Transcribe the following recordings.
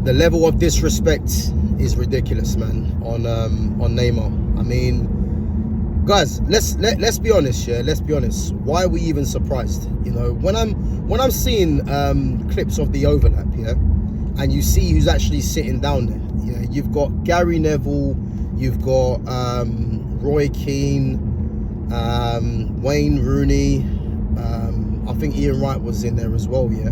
the level of disrespect is ridiculous, man, on Neymar. I mean, guys, let's be honest, yeah. Let's be honest. Why are we even surprised? You know, when I'm seeing clips of the overlap, yeah, and you see who's actually sitting down there. Yeah, you've got Gary Neville, you've got Roy Keane, Wayne Rooney. I think Ian Wright was in there as well, yeah.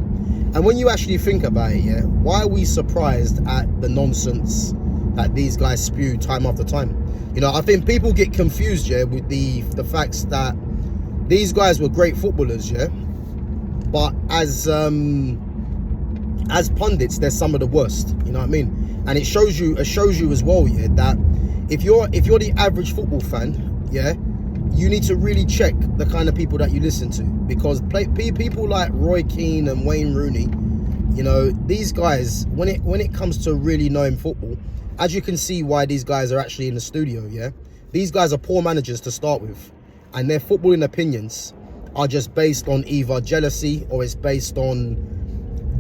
And when you actually think about it, yeah, why are we surprised at the nonsense that these guys spew time after time? You know, I think people get confused, yeah, with the facts that these guys were great footballers, yeah, but as pundits, they're some of the worst. You know what I mean? And it shows you as well, yeah, that if you're the average football fan, yeah, you need to really check the kind of people that you listen to, because people like Roy Keane and Wayne Rooney, you know, these guys, when it comes to really knowing football, as you can see why these guys are actually in the studio, yeah, these guys are poor managers to start with, and their footballing opinions are just based on either jealousy or it's based on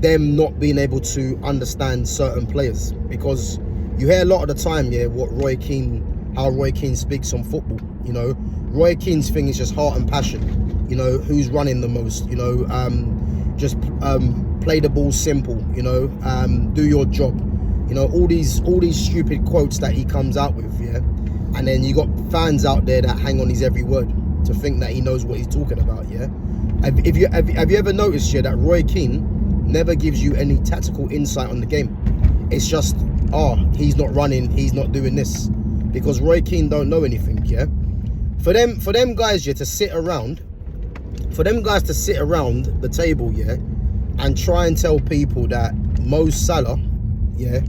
them not being able to understand certain players. Because you hear a lot of the time, yeah, how Roy Keane speaks on football. You know, Roy Keane's thing is just heart and passion. You know, who's running the most. You know, just play the ball simple. You know, do your job. You know, all these stupid quotes that he comes out with, yeah. And then you got fans out there that hang on his every word to think that he knows what he's talking about, yeah. Have you ever noticed, yeah, that Roy Keane never gives you any tactical insight on the game? It's just, he's not running, he's not doing this, because Roy Keane don't know anything, yeah. For them guys, yeah, to sit around the table, yeah, and try and tell people that Mo Salah, yeah,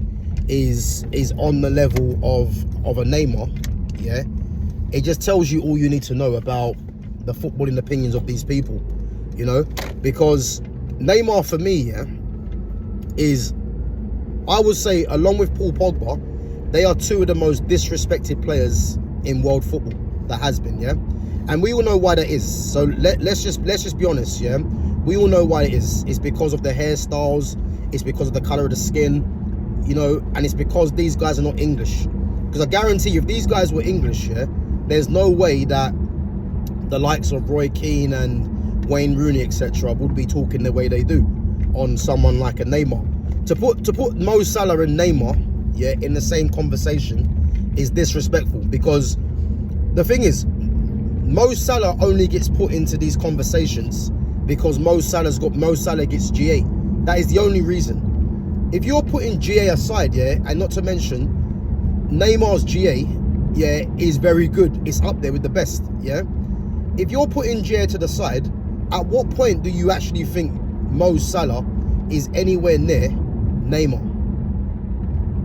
is on the level of a Neymar, yeah, it just tells you all you need to know about the footballing opinions of these people, you know. Because Neymar, for me, yeah, is, I would say, along with Paul Pogba, they are two of the most disrespected players in world football that has been, yeah. And we all know why that is. So let's just be honest, yeah. We all know why it is. It's because of the hairstyles. It's because of the colour of the skin, you know, and it's because these guys are not English. Because I guarantee you, if these guys were English, yeah, there's no way that the likes of Roy Keane and Wayne Rooney, etc., would be talking the way they do on someone like a Neymar. To put Mo Salah and Neymar, yeah, in the same conversation is disrespectful, because the thing is, Mo Salah only gets put into these conversations because Mo Salah gets GA. That is the only reason. If you're putting GA aside, yeah, and not to mention Neymar's GA, yeah, is very good. It's up there with the best, yeah. If you're putting GA to the side, at what point do you actually think Mo Salah is anywhere near Neymar?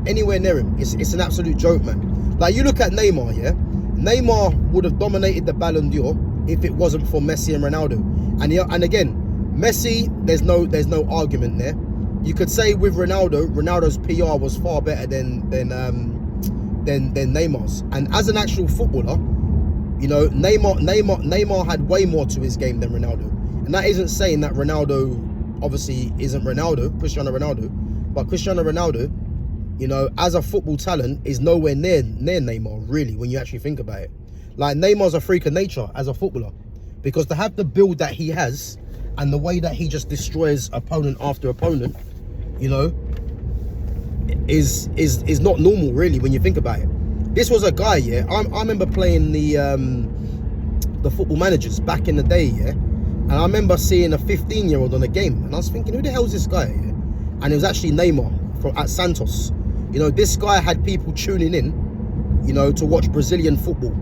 Anywhere near him? It's an absolute joke, man. Like, you look at Neymar, yeah. Neymar would have dominated the Ballon d'Or if it wasn't for Messi and Ronaldo. And again, Messi, there's no argument there. You could say with Ronaldo's PR was far better than Neymar's. And as an actual footballer, you know, Neymar had way more to his game than Ronaldo. And that isn't saying that Ronaldo obviously isn't Cristiano Ronaldo, but Cristiano Ronaldo, you know, as a football talent, is nowhere near Neymar, really, when you actually think about it. Like, Neymar's a freak of nature as a footballer, because to have the build that he has and the way that he just destroys opponent after opponent, you know, is not normal, really, when you think about it. This was a guy, yeah. I remember playing the Football Managers back in the day, yeah. And I remember seeing a 15-year-old on a game, and I was thinking, who the hell is this guy? Yeah? And it was actually Neymar at Santos. You know, this guy had people tuning in, you know, to watch Brazilian football.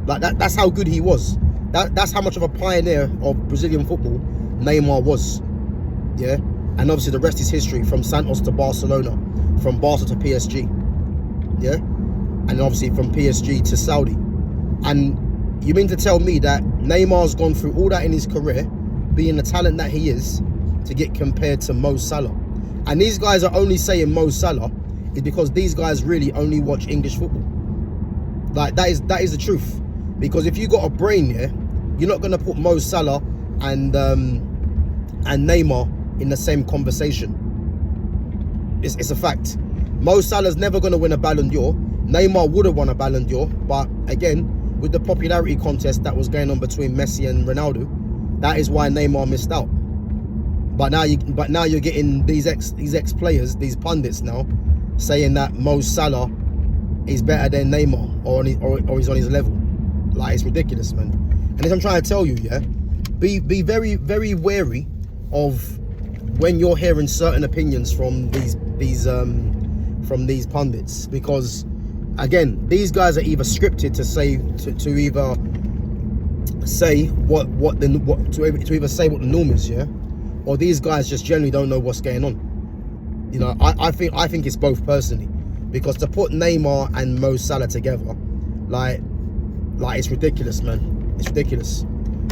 Like, that's how good he was. That's how much of a pioneer of Brazilian football Neymar was. Yeah. And obviously the rest is history, from Santos to Barcelona, from Barca to PSG. Yeah. And obviously from PSG to Saudi. And you mean to tell me that Neymar's gone through all that in his career, being the talent that he is, to get compared to Mo Salah? And these guys are only saying Mo Salah is because these guys really only watch English football. Like, that is the truth. Because if you got a brain, yeah, you're not going to put Mo Salah and Neymar in the same conversation. It's a fact. Mo Salah's never going to win a Ballon d'Or. Neymar would have won a Ballon d'Or, but again, with the popularity contest that was going on between Messi and Ronaldo, that is why Neymar missed out. But now you're getting these ex players, these pundits now, saying that Mo Salah is better than Neymar or he's on his level. Like, it's ridiculous, man. And as I'm trying to tell you, yeah, be very, very wary of when you're hearing certain opinions from these pundits, because again, these guys are either scripted to say to either say what the norm is, yeah, or these guys just generally don't know what's going on. You know, I think it's both personally, because to put Neymar and Mo Salah together, like it's ridiculous, man. It's ridiculous.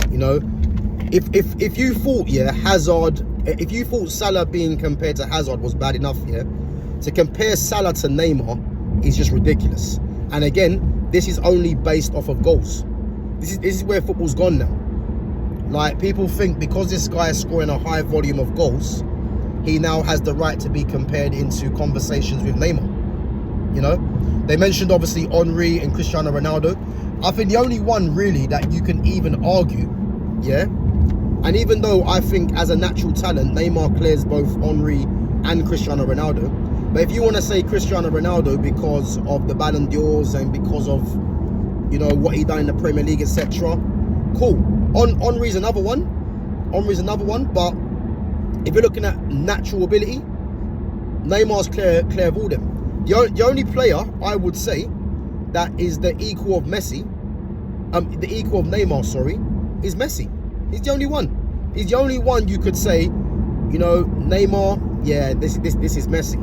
You know, if you thought, yeah, if you thought Salah being compared to Hazard was bad enough, yeah, to compare Salah to Neymar is just ridiculous. And again, this is only based off of goals. This is where football's gone now. Like, people think because this guy is scoring a high volume of goals, he now has the right to be compared into conversations with Neymar. You know, they mentioned obviously Henry and Cristiano Ronaldo. I think the only one really that you can even argue, yeah, and even though I think as a natural talent, Neymar clears both Henry and Cristiano Ronaldo, but if you want to say Cristiano Ronaldo because of the Ballon d'Ors and because of, you know, what he done in the Premier League, etc., cool. Henry's another one. But if you're looking at natural ability, Neymar's clear of all them. The only player I would say that is the equal of Messi, the equal of Neymar, sorry, is Messi. He's the only one. He's the only one you could say, you know, Neymar, yeah, this is Messi.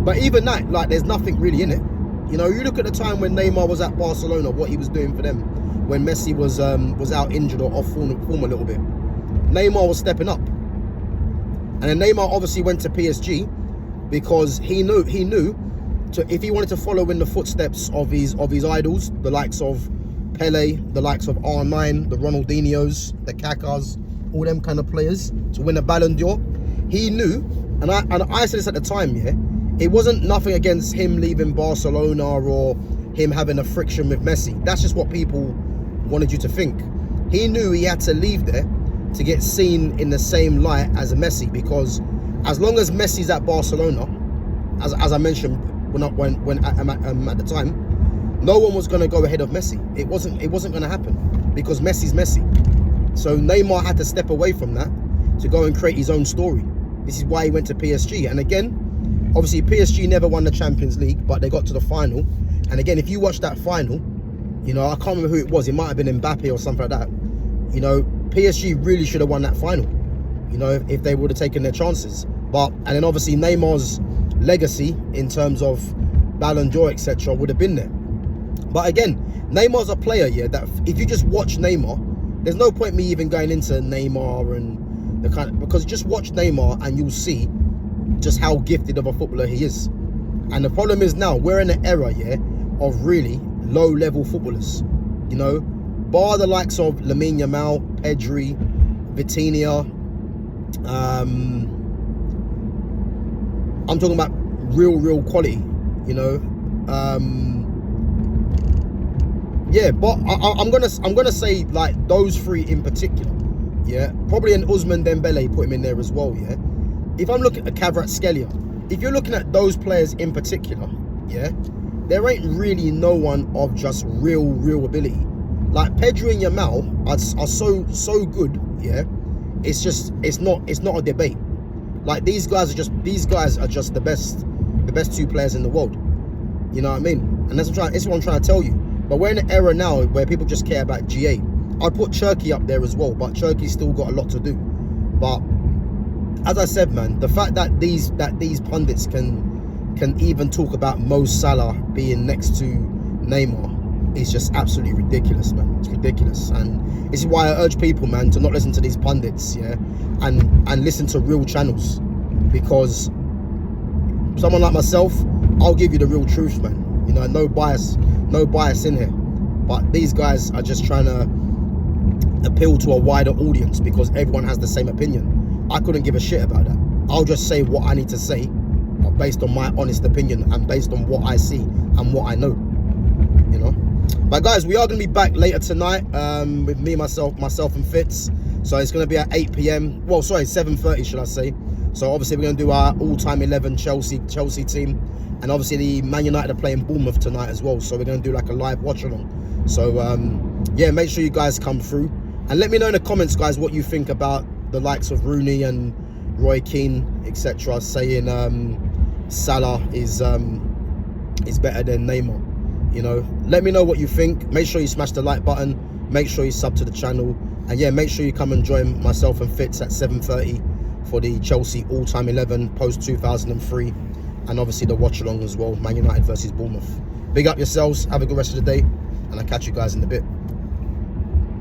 But even that, like, there's nothing really in it. You know, you look at the time when Neymar was at Barcelona, what he was doing for them, when Messi was out injured or off form a little bit. Neymar was stepping up. And then Neymar obviously went to PSG because he knew if he wanted to follow in the footsteps of his idols, the likes of Pele, the likes of R9, the Ronaldinhos, the Kakas, all them kind of players, to win a Ballon d'Or, he knew, and I said this at the time, yeah, it wasn't nothing against him leaving Barcelona or him having a friction with Messi. That's just what people wanted you to think. He knew he had to leave there to get seen in the same light as Messi, because as long as Messi's at Barcelona, as I mentioned when at the time, no one was going to go ahead of Messi. It wasn't going to happen, because Messi's Messi. So Neymar had to step away from that to go and create his own story. This is why he went to PSG. And again, obviously PSG never won the Champions League, but they got to the final. And again, if you watch that final, you know, I can't remember who it was. It might have been Mbappe or something like that. You know, PSG really should have won that final, you know, if they would have taken their chances. And then obviously Neymar's legacy in terms of Ballon d'Or, etc., would have been there. But again, Neymar's a player, yeah, that if you just watch Neymar, there's no point me even going into Neymar and the because just watch Neymar and you'll see just how gifted of a footballer he is. And the problem is now we're in an era, yeah, of really low-level footballers. You know, bar the likes of Lamine Yamal, Pedri, Vitinha. I'm talking about real quality. You know. Yeah, but I'm gonna say like those three in particular. Yeah, probably an Ousmane Dembele, put him in there as well. Yeah, if I'm looking at Kvaratskhelia, if you're looking at those players in particular, yeah, there ain't really no one of just real ability. Like Pedri and Yamal are so good. Yeah, it's not a debate. Like these guys are just the best two players in the world. You know what I mean? And that's what I'm trying to tell you. But we're in an era now where people just care about GA. I'd put Turkey up there as well, but Turkey's still got a lot to do. But as I said, man, the fact that these pundits can even talk about Mo Salah being next to Neymar is just absolutely ridiculous, man. It's ridiculous. And this is why I urge people, man, to not listen to these pundits, yeah, and listen to real channels, because someone like myself, I'll give you the real truth, man. You know, no bias in here. But these guys are just trying to appeal to a wider audience because everyone has the same opinion. I couldn't give a shit about that. I'll just say what I need to say. based on my honest opinion and based on what I see and what I know, you know. But guys, we are going to be back later tonight with me, myself and Fitz. So it's going to be at 8 p.m. Well, sorry, 7:30 should I say. So obviously we're going to do our all-time 11 Chelsea team, and obviously the Man United are playing Bournemouth tonight as well. So we're going to do like a live watch along. So yeah, make sure you guys come through and let me know in the comments, guys, what you think about the likes of Rooney and Roy Keane, etc., saying Salah is better than Neymar. You know, let me know what you think. Make sure you smash the like button. Make sure you sub to the channel, and yeah, make sure you come and join myself and Fitz at 7:30 for the Chelsea all-time 11 post 2003, and obviously the watch along as well, Man United versus Bournemouth. Big up yourselves. Have a good rest of the day, and I'll catch you guys in a bit.